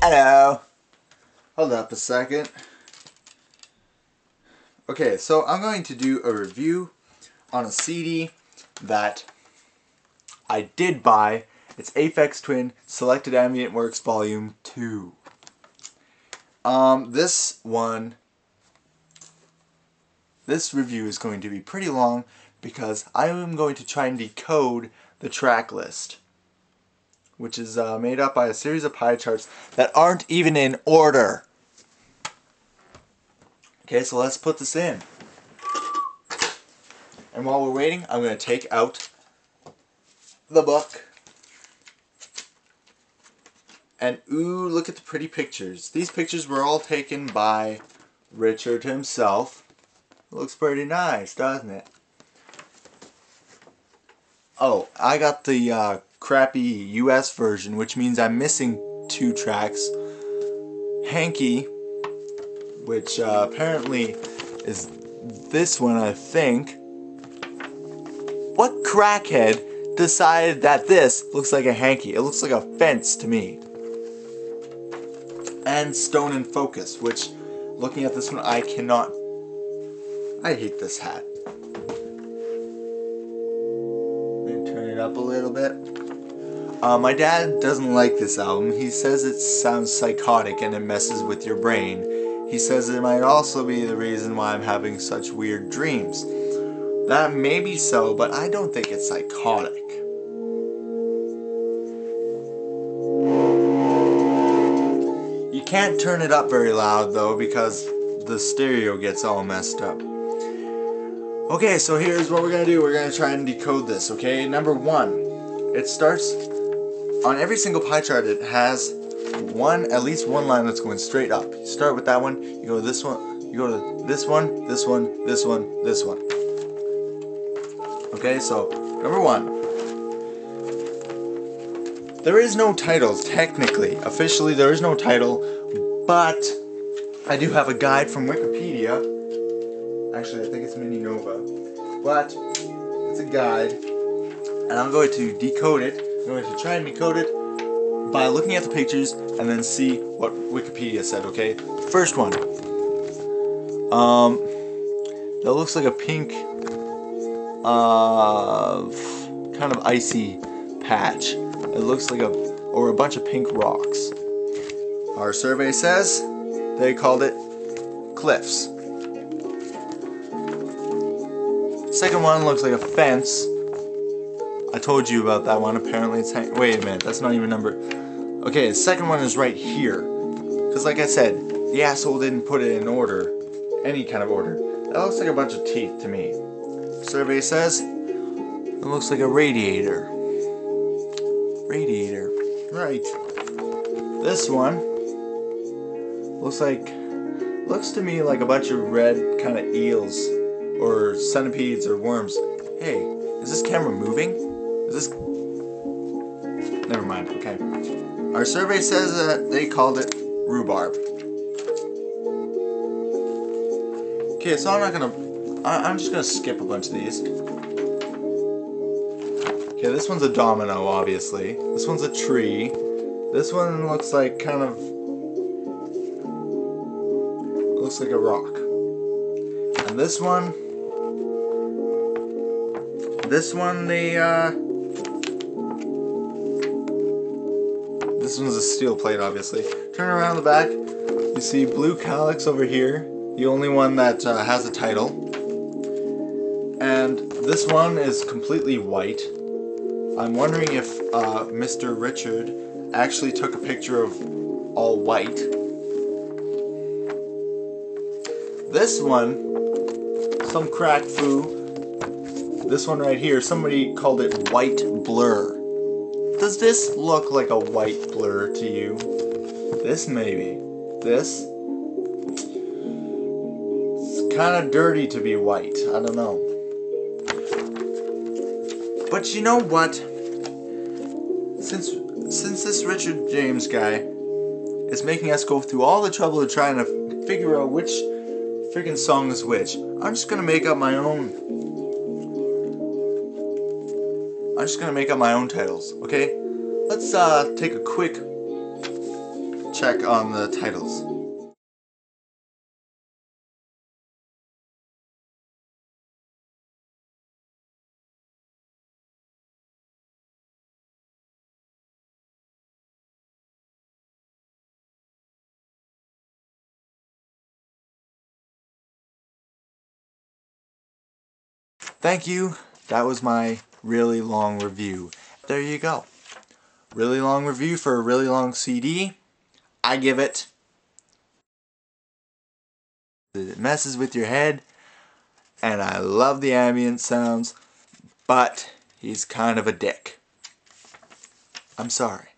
Hello. Hold up a second. Okay, so I'm going to do a review on a CD that I did buy. It's Aphex Twin Selected Ambient Works Volume 2. This review is going to be pretty long because I am going to try and decode the track list, which is made up by a series of pie charts that aren't even in order. Okay, so let's put this in. And while we're waiting, I'm going to take out the book. And ooh, look at the pretty pictures. These pictures were all taken by Richard himself. It looks pretty nice, doesn't it? Oh, I got the crappy US version, which means I'm missing 2 tracks. Hankie, which apparently is this one, I think. What crackhead decided that this looks like a hankie? It looks like a fence to me. And Stone and Focus, which, looking at this one, I cannot... I hate this hat. Let me turn it up a little bit. My dad doesn't like this album. He says it sounds psychotic and it messes with your brain. He says it might also be the reason why I'm having such weird dreams. That may be so, but I don't think it's psychotic. You can't turn it up very loud though because the stereo gets all messed up. Okay, so here's what we're going to do. We're going to try and decode this, okay? Number 1, it starts, on every single pie chart it has at least one line that's going straight up. You start with that one, you go to this one, you go to this one, this one, this one, this one. Okay, so number 1. There is no titles, technically. Officially, there is no title, but I do have a guide from Wikipedia. Actually, I think it's Mini Nova. But it's a guide, and I'm going to decode it. I'm going to try and decode it by looking at the pictures and then see what Wikipedia said, okay? First one. That looks like a pink, kind of icy patch. It looks like a bunch of pink rocks. Our survey says they called it cliffs. Second one looks like a fence. I told you about that one. Apparently it's wait a minute, that's not even number. Okay, the second one is right here. Because like I said, the asshole didn't put it in order. Any kind of order. That looks like a bunch of teeth to me. Survey says it looks like a radiator. Radiator. Right. This one looks to me like a bunch of red kind of eels or centipedes or worms. Hey, is this camera moving? Is this... Never mind, okay. Our survey says that they called it rhubarb. Okay, so I'm just gonna skip a bunch of these. Okay, this one's a domino, obviously. This one's a tree. This one looks like looks like a rock. And this one's a steel plate, obviously. Turn around the back, you see Blue Calx over here, the only one that has a title. And this one is completely white. I'm wondering if Mr. Richard actually took a picture of all white. This one, some crack foo. This one right here, somebody called it white blur. Does this look like a white blur to you? This maybe. This? It's kind of dirty to be white. I don't know. But you know what? Since this Richard James guy is making us go through all the trouble of trying to figure out which freaking song is which, I'm just gonna make up my own. titles, okay? Let's take a quick check on the titles. Thank you. That was my really long review. There you go. Really long review for a really long CD. I give it. It messes with your head, and I love the ambient sounds, but he's kind of a dick. I'm sorry.